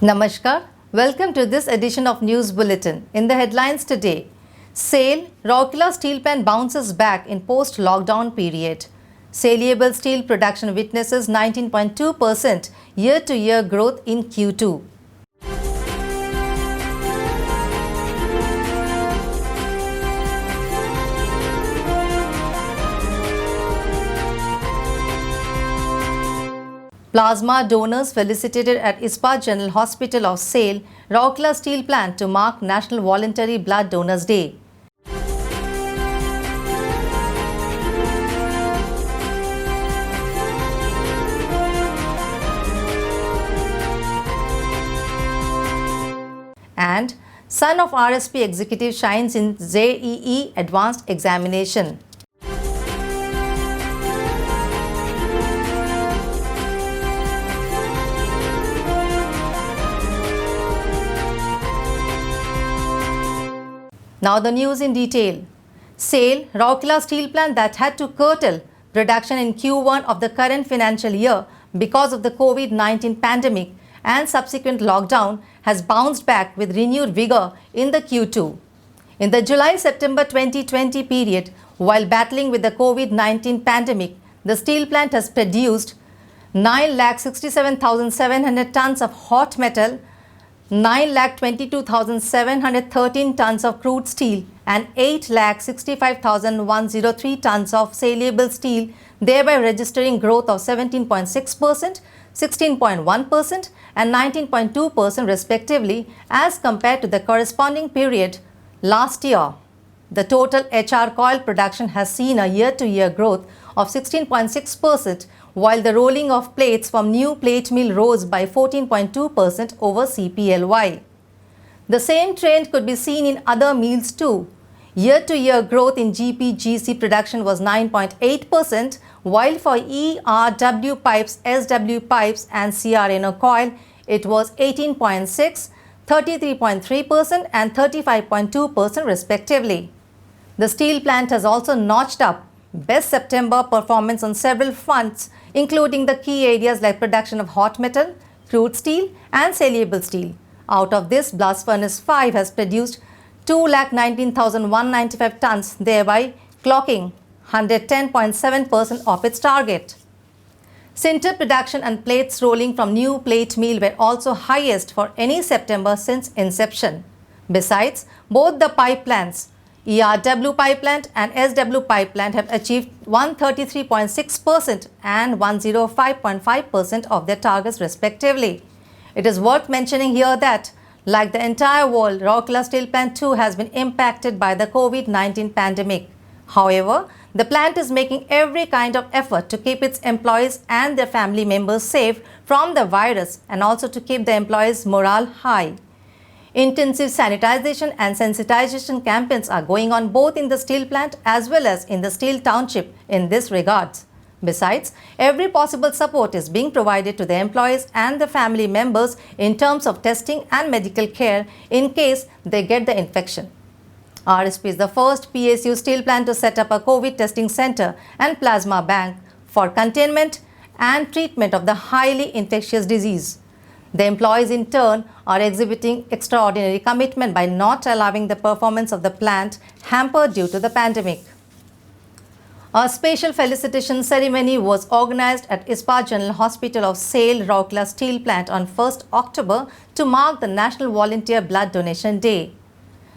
Namaskar. Welcome to this edition of News Bulletin. In the headlines today, SAIL, Rourkela steel plant bounces back in post-lockdown period. Saleable steel production witnesses 19.2% year-to-year growth in Q2. Plasma donors felicitated at Ispat General Hospital of SAIL, Rourkela Steel Plant to mark National Voluntary Blood Donors Day. And son of RSP executive shines in JEE Advanced Examination. Now the news in detail. SAIL, Rourkela steel plant that had to curtail production in Q1 of the current financial year because of the COVID-19 pandemic and subsequent lockdown has bounced back with renewed vigor in the Q2. In the July-September 2020 period, while battling with the COVID-19 pandemic, the steel plant has produced 9,67,700 tons of hot metal, 9,22,713 tons of crude steel and 8,65,103 tons of saleable steel, thereby registering growth of 17.6%, 16.1% and 19.2% respectively as compared to the corresponding period last year. The total HR coil production has seen a year-to-year growth of 16.6%, while the rolling of plates from new plate mill rose by 14.2% over CPLY. The same trend could be seen in other mills too. Year-to-year growth in GPGC production was 9.8%, while for ERW pipes, SW pipes and CRNO coil, it was 18.6%, 33.3% and 35.2% respectively. The steel plant has also notched up best September performance on several fronts, including the key areas like production of hot metal, crude steel and saleable steel. Out of this, Blast Furnace 5 has produced 2,19,195 tons, thereby clocking 110.7% of its target. Sinter production and plates rolling from new plate mill were also highest for any September since inception. Besides, both the pipe plants, ERW pipe plant and SW pipe plant, have achieved 133.6% and 105.5% of their targets respectively. It is worth mentioning here that, like the entire world, Rourkela Steel Plant too has been impacted by the COVID-19 pandemic. However, the plant is making every kind of effort to keep its employees and their family members safe from the virus and also to keep the employees' morale high. Intensive sanitization and sensitization campaigns are going on both in the steel plant as well as in the steel township in this regard. Besides, every possible support is being provided to the employees and the family members in terms of testing and medical care in case they get the infection. RSP is the first PSU steel plant to set up a COVID testing center and plasma bank for containment and treatment of the highly infectious disease. The employees in turn are exhibiting extraordinary commitment by not allowing the performance of the plant hampered due to the pandemic. A special felicitation ceremony was organized at Ispat General Hospital of SAIL, Rourkela Steel Plant on 1st October to mark the National Volunteer Blood Donation Day.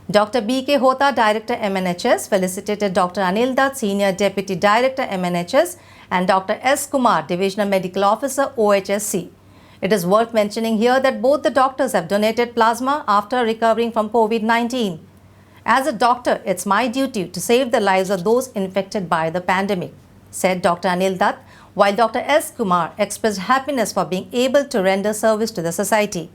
Dr. B.K. Hota, Director MNHS, felicitated Dr. Anil Dutt, Senior Deputy Director MNHS, and Dr. S. Kumar, Divisional Medical Officer OHSC. It is worth mentioning here that both the doctors have donated plasma after recovering from COVID-19. As a doctor, it's my duty to save the lives of those infected by the pandemic, said Dr. Anil Dutt, while Dr. S. Kumar expressed happiness for being able to render service to the society.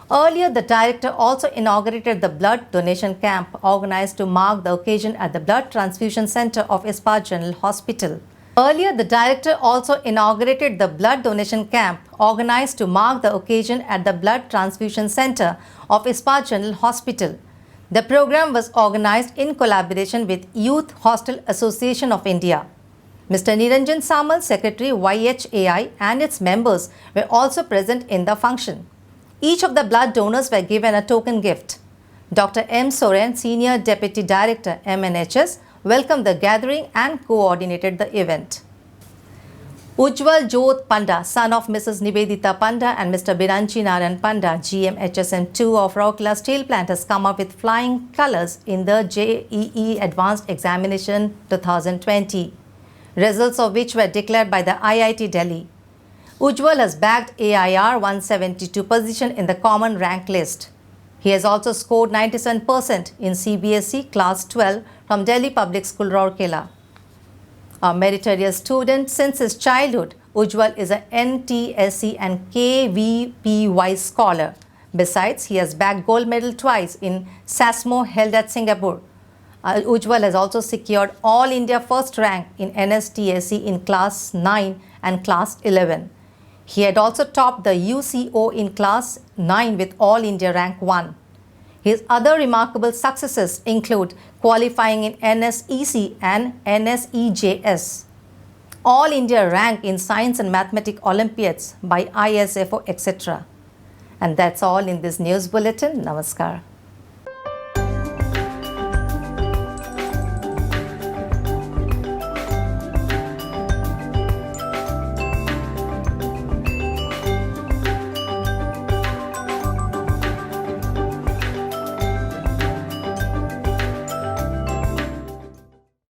Earlier, the director also inaugurated the blood donation camp organized to mark the occasion at the Blood Transfusion Center of Ispat General Hospital. Earlier, the director also inaugurated the blood donation camp organized to mark the occasion at the Blood Transfusion Center of Ispat General Hospital. The program was organized in collaboration with Youth Hostel Association of India. Mr. Niranjan Samal, Secretary YHAI, and its members were also present in the function. Each of the blood donors were given a token gift. Dr. M. Soren, Senior Deputy Director, MNHS, welcomed the gathering and coordinated the event. Ujjwal Jodh Panda, son of Mrs. Nivedita Panda and Mr. Biranchi Naran Panda, GMHSM2 of Rourkela Steel Plant, has come up with flying colours in the JEE Advanced Examination 2020, results of which were declared by the IIT Delhi. Ujjwal has bagged AIR 172 position in the common rank list. He has also scored 97% in CBSE Class 12 from Delhi Public School, Rourkela. A meritorious student since his childhood, Ujjwal is a NTSE and KVPY scholar. Besides, he has bagged gold medal twice in SASMO held at Singapore. Ujjwal has also secured All India first rank in NSTSE in Class 9 and Class 11. He had also topped the UCO in Class 9 with All India rank 1. His other remarkable successes include qualifying in NSEC and NSEJS, All India rank in Science and Mathematics Olympiads by ISFO, etc. And that's all in this news bulletin. Namaskar.